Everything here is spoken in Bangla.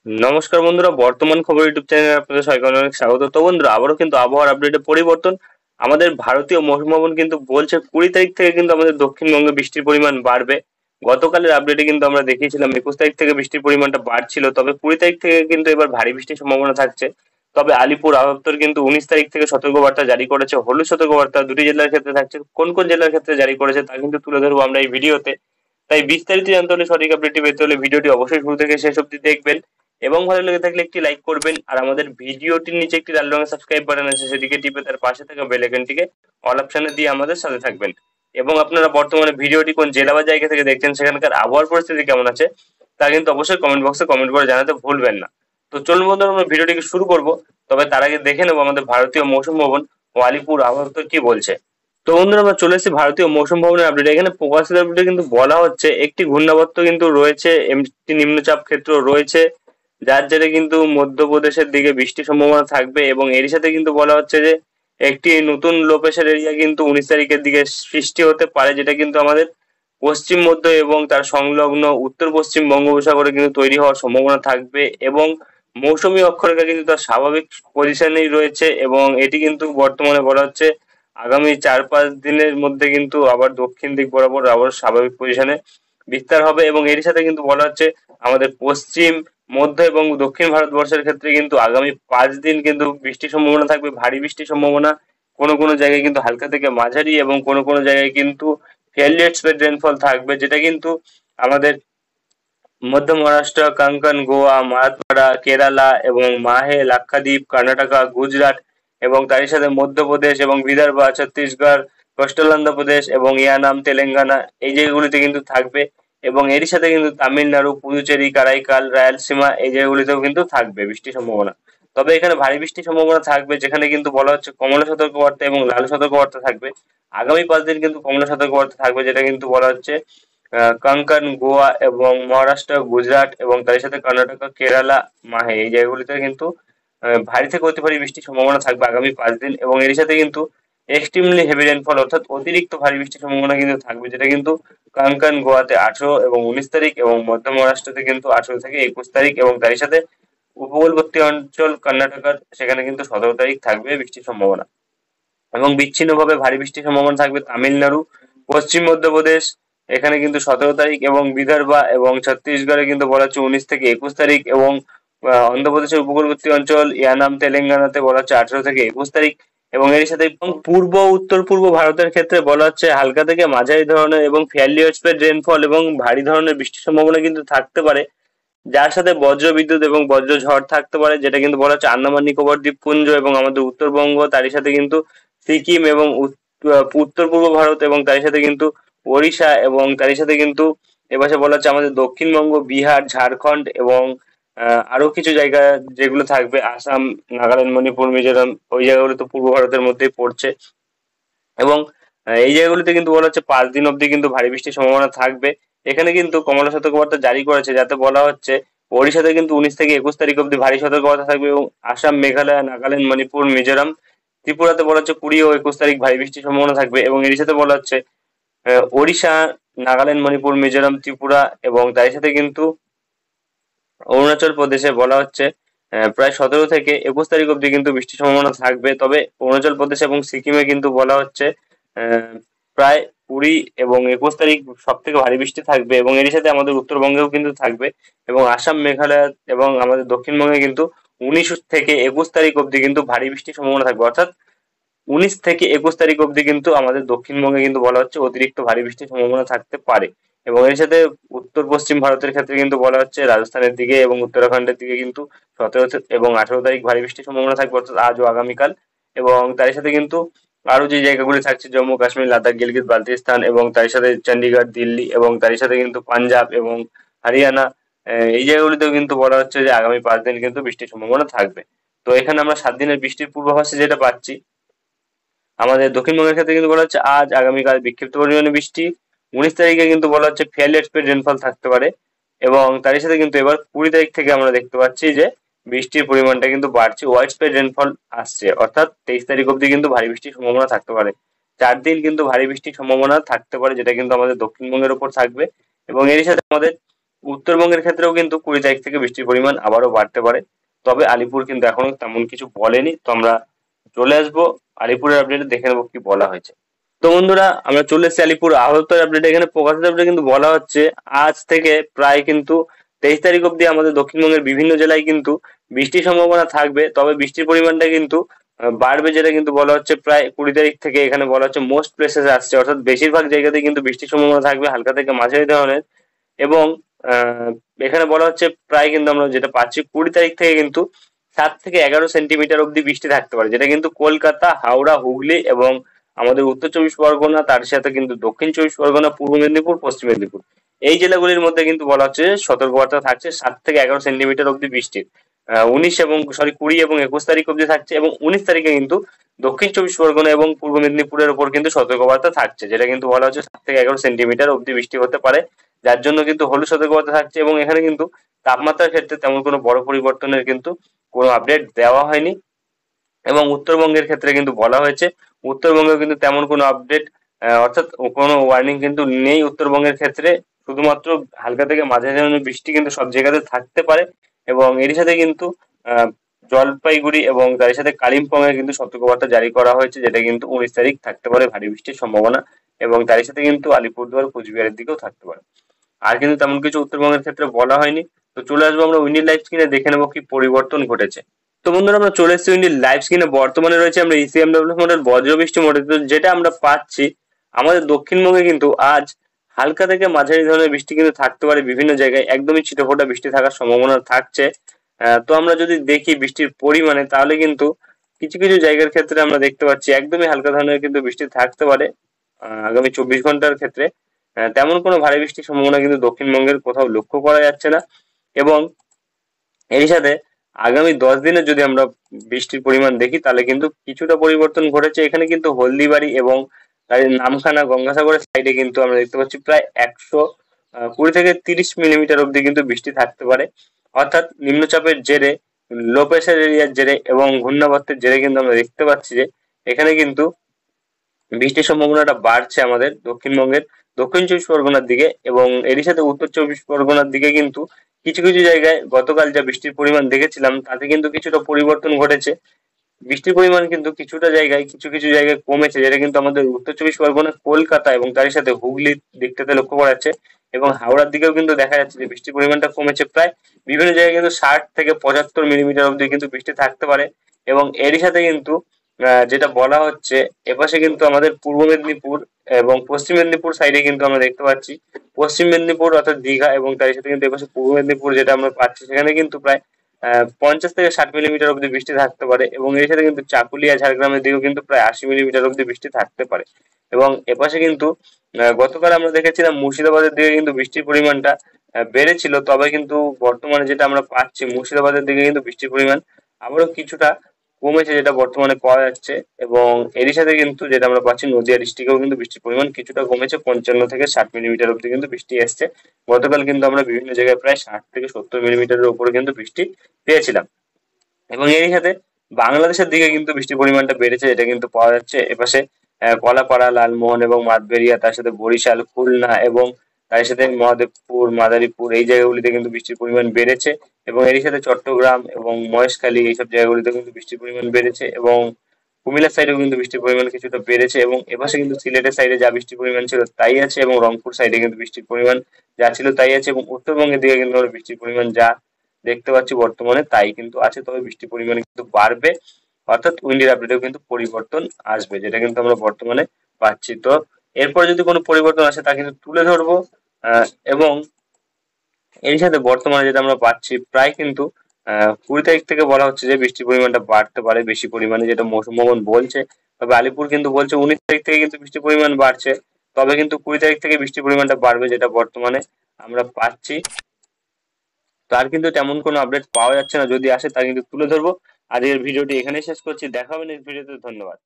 নমস্কার বন্ধুরা, বর্তমান খবর ইউটিউব চ্যানেলে আপনাদের সবাইকে অনেক অনেক স্বাগত। তো বন্ধুরা, আবারও কিন্তু আবহাওয়ার আপডেটে পরিবর্তন। আমাদের ভারতীয় মৌসুম ভবন কিন্তু বলছে 20 তারিখ থেকে কিন্তু আমাদের দক্ষিণবঙ্গে বৃষ্টির পরিমাণ বাড়বে। গতকালের আপডেটে কিন্তু আমরা দেখিয়েছিলাম 21 তারিখ থেকে বৃষ্টির পরিমাণটা বাড়ছিল, তবে 20 তারিখ থেকে কিন্তু এবার ভারী বৃষ্টির সম্ভাবনা থাকছে। তবে আলিপুর আবহাওয়া দপ্তর কিন্তু 19 তারিখ থেকে সতর্কবার্তা জারি করেছে। হলুদ সতর্কবার্তা দুটি জেলার ক্ষেত্রে থাকছে। কোন কোন জেলার ক্ষেত্রে জারি করেছে তা কিন্তু তুলে ধরবো আমরা এই ভিডিওতে। তাই বিস্তারিত জানতে হলে, সঠিক আপডেটটি পেতে হলে ভিডিওটি অবশ্যই শুরু থেকে শেষ অবধি দেখবেন এবং ভালো লেগে থাকলে একটি লাইক করবেন। আর আমাদের ভিডিওটির নিচে একটি লাল রঙের সাবস্ক্রাইব বাটন আছে, সেটিকে টিপে তার পাশে থাকা বেল আইকনটিকে অল অপশনে দিয়ে আমাদের সাথে থাকবেন। এবং আপনারা বর্তমানে ভিডিওটি কোন জেলা বা জায়গা থেকে দেখছেন, সেখানকার আবহাওয়ার পরিস্থিতি কেমন আছে তা কিন্তু অবশ্যই কমেন্ট বক্সে কমেন্ট করে জানাতে ভুলবেন না। তো চলুন বন্ধুরা, আমরা ভিডিওটিকে শুরু করব। তবে তার আগে দেখে নেবো আমাদের ভারতীয় মৌসুম ভবন ও আলিপুর আবহাওয়া দপ্তর কি বলছে। তো বন্ধুরা, আমরা চলে এসেছি ভারতীয় মৌসুম ভবনের আপডেট। এখানে প্রকাশিত আপডেটে কিন্তু বলা হচ্ছে একটি ঘূর্ণাবর্ত কিন্তু রয়েছে, একটি নিম্নচাপ ক্ষেত্র রয়েছে, যার জেরে কিন্তু মধ্যপ্রদেশের দিকে বৃষ্টির সম্ভাবনা থাকবে। এবং এর সাথে কিন্তু বলা হচ্ছে যে একটি নতুন লো প্রেশার এরিয়া কিন্তু 19 তারিখের দিকে সৃষ্টি হতে পারে, যেটা কিন্তু আমাদের পশ্চিম মধ্য এবং তার সংলগ্ন উত্তর পশ্চিম বঙ্গোপসাগরে কিন্তু তৈরি হওয়ার সম্ভাবনা থাকবে। এবং মৌসুমী অক্ষরেখা কিন্তু তার স্বাভাবিক পজিশনেই রয়েছে, এবং এটি কিন্তু বর্তমানে বলা হচ্ছে আগামী 4-5 দিনের মধ্যে কিন্তু আবার দক্ষিণ দিক বরাবর আবার স্বাভাবিক পজিশনে বিস্তার হবে। এবং এর সাথে কিন্তু বলা হচ্ছে আমাদের পশ্চিম, মধ্য এবং দক্ষিণ ভারতবর্ষের ক্ষেত্রে কিন্তু আগামী 5 দিন কিন্তু বৃষ্টির সম্ভাবনা থাকবে, ভারী বৃষ্টির সম্ভাবনা। কোনো কোনো জায়গায় কিন্তু হালকা থেকে মাঝারি এবং কোনো কোনো জায়গায় কিন্তু ফেয়ারলি এক্সপেক্ট রেনফল থাকবে, যেটা কিন্তু আমাদের মধ্য মহারাষ্ট্র, কঙ্কন, গোয়া, মারাঠওয়াড়া, কেরালা এবং মাহে, লাক্ষাদ্বীপ, কর্ণাটকা, গুজরাট এবং তারই সাথে মধ্যপ্রদেশ এবং বিদর্ভ, ছত্তিশগড়, কোস্টাল অন্ধ্রপ্রদেশ এবং ইয়ানাম, তেলেঙ্গানা এই জায়গাগুলিতে কিন্তু থাকবে। এবং এরই সাথে কিন্তু তামিলনাড়ু, পুদুচেরি, কারাইকাল, রায়ালসীমা এই জায়গাগুলিতেও কিন্তু থাকবে বৃষ্টির সম্ভাবনা। তবে এখানে ভারী বৃষ্টির সম্ভাবনা থাকবে, যেখানে কিন্তু বলা হচ্ছে কমলা সতর্কবার্তা এবং লাল সতর্কবার্তা থাকবে। আগামী 5 দিন কিন্তু কমলা সতর্কবার্তা থাকবে, যেটা কিন্তু বলা হচ্ছে কঙ্কন, গোয়া এবং মহারাষ্ট্র, গুজরাট এবং তার সাথে কর্ণাটক, কেরালা, মাহে এই জায়গাগুলিতে কিন্তু ভারী থেকে অতি ভারী বৃষ্টির সম্ভাবনা থাকবে আগামী 5 দিন। এবং এর সাথে কিন্তু এক্সট্রিমলি হেভি রেনফল অর্থাৎ অতিরিক্ত ভারী বৃষ্টির সম্ভাবনা কিন্তু থাকবে, যেটা কিন্তু কঙ্কন, গোয়াতে 18 এবং 19 তারিখ এবং মধ্য মহারাষ্ট্রতে কিন্তু 18 থেকে 21 তারিখ এবং তারই সাথে উপকূলবর্তী অঞ্চল কর্ণাটকার সেখানে কিন্তু 17 তারিখ থাকবে বৃষ্টির সম্ভাবনা। এবং বিচ্ছিন্নভাবে ভারী বৃষ্টির সম্ভাবনা থাকবে তামিলনাড়ু, পশ্চিম মধ্যপ্রদেশ এখানে কিন্তু 17 তারিখ এবং বিদর্ভা এবং ছত্তিশগড়ে কিন্তু বলা হচ্ছে 19 থেকে 21 তারিখ এবং অন্ধ্রপ্রদেশের উপকূলবর্তী অঞ্চল ইয়ানাম, তেলেঙ্গানাতে বলা হচ্ছে 18 থেকে 21 তারিখ। এবং এর সাথে এবং পূর্ব উত্তর পূর্ব ভারতের ক্ষেত্রে বলা হচ্ছে হালকা থেকে মাঝারি ধরনের এবং ফেয়ারলি এক্সপেক্ট রেনফল এবং ভারী ধরনের বৃষ্টির সম্ভাবনা কিন্তু থাকতে পারে, যার সাথে বজ্র বিদ্যুৎ এবং বজ্র ঝড় থাকতে পারে, যেটা কিন্তু বলা হচ্ছে আন্দামান নিকোবর দ্বীপপুঞ্জ এবং আমাদের উত্তরবঙ্গ, তারই সাথে কিন্তু সিকিম এবং উত্তর পূর্ব ভারত এবং তারই সাথে কিন্তু ওড়িশা এবং তারই সাথে কিন্তু এপাশে বলা হচ্ছে আমাদের দক্ষিণবঙ্গ, বিহার, ঝাড়খণ্ড এবং আরো কিছু জায়গা যেগুলো থাকবে আসাম, নাগাল্যান্ড, মণিপুর, মিজোরাম ওই জায়গাগুলো তো পূর্ব ভারতের মধ্যেই পড়ছে। এবং এই জায়গাগুলিতে কিন্তু বলা হচ্ছে 5 দিন অব্দি কিন্তু ভারী বৃষ্টির সম্ভাবনা থাকবে। এখানে কিন্তু কমলা সতর্কবার্তা জারি করেছে, যাতে বলা হচ্ছে ওড়িশাতে কিন্তু 19 থেকে 21 তারিখ অব্দি ভারী সতর্কবার্তা থাকবে এবং আসাম, মেঘালয়, নাগাল্যান্ড, মণিপুর, মিজোরাম, ত্রিপুরাতে বলা হচ্ছে 20 ও 21 তারিখ ভারী বৃষ্টির সম্ভাবনা থাকবে। এবং এর সাথে বলা হচ্ছে ওড়িশা, নাগাল্যান্ড, মণিপুর, মিজোরাম, ত্রিপুরা এবং তার সাথে কিন্তু অরুণাচল প্রদেশে বলা হচ্ছে প্রায় 17 থেকে 21 তারিখ অব্দি কিন্তু বৃষ্টির সম্ভাবনা থাকবে। তবে অরুণাচল প্রদেশ এবং সিকিমে কিন্তু বলা হচ্ছে প্রায় 20 এবং 21 তারিখ সব থেকে ভারী বৃষ্টি থাকবে। এবং এর সাথে আমাদের উত্তরবঙ্গেও কিন্তু থাকবে এবং আসাম, মেঘালয় এবং আমাদের দক্ষিণবঙ্গে কিন্তু 19 থেকে 21 তারিখ অব্দি কিন্তু ভারী বৃষ্টির সম্ভাবনা থাকবে, অর্থাৎ 19 থেকে 21 তারিখ অব্দি কিন্তু আমাদের দক্ষিণবঙ্গে কিন্তু বলা হচ্ছে অতিরিক্ত ভারী বৃষ্টির সম্ভাবনা থাকতে পারে। এবং এর সাথে উত্তর পশ্চিম ভারতের ক্ষেত্রে কিন্তু বলা হচ্ছে রাজস্থানের দিকে এবং উত্তরাখণ্ডের দিকে কিন্তু 17 এবং 18 তারিখ ভারী বৃষ্টির সম্ভাবনা থাকবে, অর্থাৎ আজ ও আগামীকাল। এবং তার সাথে কিন্তু আরো যে জায়গাগুলি থাকছে জম্মু কাশ্মীর, লাদাখ, গিলগিত বালতিস্তান এবং তার সাথে চণ্ডীগড়, দিল্লি এবং তার সাথে কিন্তু পাঞ্জাব এবং হরিয়ানা এই জায়গাগুলিতেও কিন্তু বলা হচ্ছে যে আগামী 5 দিন কিন্তু বৃষ্টির সম্ভাবনা থাকবে। তো এখানে আমরা 7 দিনের বৃষ্টির পূর্বাভাসে যেটা পাচ্ছি, আমাদের দক্ষিণবঙ্গের ক্ষেত্রে কিন্তু বলা হচ্ছে আজ আগামীকাল বিক্ষিপ্ত পরিমাণে বৃষ্টি, 19 তারিখে কিন্তু বলা হচ্ছে ফেয়ারলি এক্সপেক্ট রেনফল থাকতে পারে। এবং তারই সাথে কিন্তু এবার 20 তারিখ থেকে আমরা দেখতে পাচ্ছি যে বৃষ্টির পরিমাণটা কিন্তু বাড়ছে, ওয়াইড স্প্রেড রেনফল আসছে, অর্থাৎ 23 তারিখ অব্দি কিন্তু ভারী বৃষ্টির সম্ভাবনা থাকতে পারে। 4 দিন কিন্তু ভারী বৃষ্টির সম্ভাবনা থাকতে পারে, যেটা কিন্তু আমাদের দক্ষিণবঙ্গের উপর থাকবে। এবং এর সাথে আমাদের উত্তরবঙ্গের ক্ষেত্রেও কিন্তু 20 তারিখ থেকে বৃষ্টির পরিমাণ আবারও বাড়তে পারে। তবে আলিপুর কিন্তু এখনো তেমন কিছু বলেনি। তো আমরা চলে আসবো আলিপুরের আপডেটে, দেখে নেবো কি বলা হয়েছে। তো বন্ধুরা, আমরা চলে এসেছি আলিপুর আবহাওয়ার আপডেট। এখানে প্রকাশিত আপডেটে কিন্তু বলা হচ্ছে আজ থেকে প্রায় কিন্তু 23 তারিখ অব্দি আমাদের দক্ষিণবঙ্গের বিভিন্ন জেলায় কিন্তু বৃষ্টির সম্ভাবনা থাকবে। তবে বৃষ্টির পরিমাণটা কিন্তু বাড়বে, যেটা কিন্তু বলা হচ্ছে প্রায় 20 তারিখ থেকে। এখানে বলা হচ্ছে মোস্ট প্লেসেস আসছে, অর্থাৎ বেশিরভাগ জায়গাতে কিন্তু বৃষ্টির সম্ভাবনা থাকবে হালকা থেকে মাঝারি ধরনের। এবং আহ, এখানে বলা হচ্ছে প্রায় কিন্তু আমরা যেটা পাচ্ছি 20 তারিখ থেকে কিন্তু 7 থেকে 11 সেন্টিমিটার অব্দি বৃষ্টি থাকতে পারে, যেটা কিন্তু কলকাতা, হাওড়া, হুগলি এবং আমাদের উত্তর চব্বিশ পরগনা, তার সাথে কিন্তু দক্ষিণ চব্বিশ পরগনা, পূর্ব মেদিনীপুর, পশ্চিম মেদিনীপুর, এই জেলাগুলির মধ্যে কিন্তু বলা হচ্ছে সতর্কবার্তা থাকছে 7 থেকে 11 সেন্টিমিটার অব্দি বৃষ্টির। 20 এবং 21 তারিখ অব্দি থাকছে, এবং 19 তারিখে কিন্তু দক্ষিণ চব্বিশ পরগনা এবং পূর্ব মেদিনীপুরের উপর কিন্তু সতর্কবার্তা থাকছে, যেটা কিন্তু বলা হচ্ছে 7 থেকে 11 সেন্টিমিটার অব্দি বৃষ্টি হতে পারে, যার জন্য কিন্তু হলুদ সতর্কবার্তা থাকছে। এবং এখানে কিন্তু তাপমাত্রার ক্ষেত্রে তেমন কোনো বড় পরিবর্তনের কিন্তু কোনো আপডেট দেওয়া হয়নি। এবং উত্তরবঙ্গের ক্ষেত্রে কিন্তু বলা হয়েছে উত্তরবঙ্গেও কিন্তু তেমন কোনো আপডেট অর্থাৎ কোনো ওয়ার্নিং কিন্তু নেই উত্তরবঙ্গের ক্ষেত্রে। শুধুমাত্র হালকা থেকে মাঝারি ধরনের বৃষ্টি কিন্তু সব জায়গাতে থাকতে পারে। এবং এর সাথে কিন্তু আহ, জলপাইগুড়ি এবং তার সাথে কালিম্পং এ কিন্তু সতর্কবার্তা জারি করা হয়েছে, যেটা কিন্তু 19 তারিখ থাকতে পারে ভারী বৃষ্টির সম্ভাবনা। এবং তার সাথে কিন্তু আলিপুরদুয়ার, কোচবিহারের দিকেও থাকতে পারে। আর কিন্তু তেমন কিছু উত্তরবঙ্গের ক্ষেত্রে বলা হয়নি। তো চলে আসবো আমরা উইন্ডি লাইভ স্ক্রিনে, দেখে নেবো কি পরিবর্তন ঘটেছে। তো বন্ধুরা, আমরা চলে এসেছি উইন্ডি লাইভ স্ক্রিনে। বর্তমানে রয়েছে আমরা ইসিএমডব্লিউ মডেল বজ্রবৃষ্টি মডেল। তো যেটা আমরা পাচ্ছি আমাদের দক্ষিণবঙ্গে কিন্তু আজ হালকা থেকে মাঝারি ধরনের বৃষ্টি কিন্তু থাকতে পারে বিভিন্ন জায়গায়, একদমই ছিটেফোঁটা বৃষ্টি থাকার সম্ভাবনা থাকছে। তো আমরা যদি দেখি বৃষ্টির পরিমাণে, তাহলে কিন্তু কিছু কিছু জায়গার ক্ষেত্রে আমরা দেখতে পাচ্ছি একদমই হালকা ধরনের কিন্তু বৃষ্টি থাকতে পারে আগামী 24 ঘন্টার ক্ষেত্রে। তেমন কোনো ভারী বৃষ্টির সম্ভাবনা কিন্তু দক্ষিণবঙ্গের কোথাও লক্ষ্য করা যাচ্ছে না। এবং এর সাথে আগামী 10 দিনের যদি আমরা বৃষ্টির পরিমাণ দেখি, তাহলে কিন্তু কিছুটা পরিবর্তন ঘটেছে। এখানে কিন্তু হলদিবাড়ি এবং তার নামখানা, গঙ্গাসাগরের সাইডে কিন্তু আমরা দেখতে পাচ্ছি প্রায় 120 থেকে 30 মিলিমিটার অব্দি কিন্তু বৃষ্টি থাকতে পারে। অর্থাৎ নিম্নচাপের জেরে, লো প্রেশার এরিয়ার জেরে এবং ঘূর্ণাবর্তের জেরে কিন্তু আমরা দেখতে পাচ্ছি যে এখানে কিন্তু বৃষ্টির সম্ভাবনাটা বাড়ছে আমাদের দক্ষিণবঙ্গের দক্ষিণ চব্বিশ পরগনার দিকে। এবং এরই সাথে উত্তর চব্বিশ পরগনার দিকে কিন্তু কিছু কিছু জায়গায় গতকাল যা বৃষ্টির পরিমাণ দেখেছিলাম তাতে কিন্তু কিছুটা পরিবর্তন ঘটেছে। বৃষ্টির পরিমাণ কিন্তু কিছুটা জায়গায়, কিছু কিছু জায়গায় কমেছে, যেটা কিন্তু আমাদের উত্তর চব্বিশ পরগনা, কলকাতা এবং তার সাথে হুগলির দিকটাতে লক্ষ্য করা যাচ্ছে। এবং হাওড়ার দিকেও কিন্তু দেখা যাচ্ছে যে বৃষ্টির পরিমাণটা কমেছে প্রায় বিভিন্ন জায়গায় কিন্তু 60 থেকে 75 মিলিমিটার অব্দি কিন্তু বৃষ্টি থাকতে পারে। এবং এরই সাথে কিন্তু যেটা বলা হচ্ছে এপাশে কিন্তু আমাদের পূর্ব মেদিনীপুর এবং পশ্চিম মেদিনীপুর সাইডে কিন্তু আমরা দেখতে পাচ্ছি পশ্চিম মেদিনীপুর অর্থাৎ দীঘা এবং তার সাথে কিন্তু এপাশে পূর্ব মেদিনীপুর যেটা আমরা পাচ্ছি, সেখানে কিন্তু প্রায় 50 থেকে 60 মিলিমিটার অব্দি বৃষ্টি থাকতে পারে। এবং এর সাথে কিন্তু চাকুলিয়া, ঝাড়গ্রামের দিকেও কিন্তু প্রায় 80 মিলিমিটার অব্দি বৃষ্টি থাকতে পারে। এবং এপাশে কিন্তু গতকাল আমরা দেখেছিলাম মুর্শিদাবাদের দিকে কিন্তু বৃষ্টির পরিমাণটা বেড়েছিল। তবে কিন্তু বর্তমানে যেটা আমরা পাচ্ছি মুর্শিদাবাদের দিকে কিন্তু বৃষ্টির পরিমাণ আবারও কিছুটা কমেছে, যেটা বর্তমানে পাওয়া যাচ্ছে। এবং এরই সাথে কিন্তু যেটা আমরা পাচ্ছি নদিয়া ডিস্ট্রিক্টেও কিন্তু বৃষ্টির পরিমাণ কিছুটা কমেছে, 55 থেকে 60 মিলিমিটার অব্দি কিন্তু বৃষ্টি এসছে। গতকাল কিন্তু আমরা বিভিন্ন জায়গায় প্রায় 60 থেকে 70 মিলিমিটারের উপরে কিন্তু বৃষ্টি পেয়েছিলাম। এবং এরই সাথে বাংলাদেশের দিকে কিন্তু বৃষ্টির পরিমাণটা বেড়েছে, এটা কিন্তু পাওয়া যাচ্ছে এপাশে কলাপাড়া, লালমোহন এবং মাঠবেড়িয়া, তার সাথে বরিশাল, খুলনা এবং তার সাথে মহাদেবপুর, মাদারীপুর, এই জায়গাগুলিতে কিন্তু বৃষ্টির পরিমাণ বেড়েছে। এবং এরই সাথে চট্টগ্রাম এবং মহেশখালী, এইসব জায়গাগুলিতে কিন্তু বৃষ্টির পরিমাণ বেড়েছে। এবং কুমিল্লার সাইডেও কিন্তু বৃষ্টির পরিমাণ কিছুটা বেড়েছে। এবং এপাশে কিন্তু সিলেটের সাইডে যা বৃষ্টির পরিমাণ ছিল তাই আছে, এবং রংপুর সাইডে কিন্তু বৃষ্টির পরিমাণ যা ছিল তাই আছে। এবং উত্তরবঙ্গের দিকে কিন্তু আমরা বৃষ্টির পরিমাণ যা দেখতে পাচ্ছি বর্তমানে তাই কিন্তু আছে, তবে বৃষ্টির পরিমাণ কিন্তু বাড়বে। অর্থাৎ উইন্ডির আপডেটেও কিন্তু পরিবর্তন আসবে, যেটা কিন্তু আমরা বর্তমানে পাচ্ছি। তো এরপর যদি কোনো পরিবর্তন আসে তা কিন্তু তুলে ধরবো। এবং এর সাথে বর্তমানে যেটা আমরা পাচ্ছি প্রায় কিন্তু 20 তারিখ থেকে বলা হচ্ছে যে বৃষ্টির পরিমাণটা বাড়তে পারে বেশি পরিমাণে, যেটা মৌসুম ভবন বলছে। তবে আলিপুর কিন্তু বলছে 19 তারিখ থেকে কিন্তু বৃষ্টির পরিমাণ বাড়ছে। তবে কিন্তু 20 তারিখ থেকে বৃষ্টির পরিমাণটা বাড়বে, যেটা বর্তমানে আমরা পাচ্ছি। তার কিন্তু তেমন কোনো আপডেট পাওয়া যাচ্ছে না, যদি আসে তা কিন্তু তুলে ধরবো। আজকের ভিডিওটি এখানেই শেষ করছি, দেখা হবে নেক্সট ভিডিওতে। ধন্যবাদ।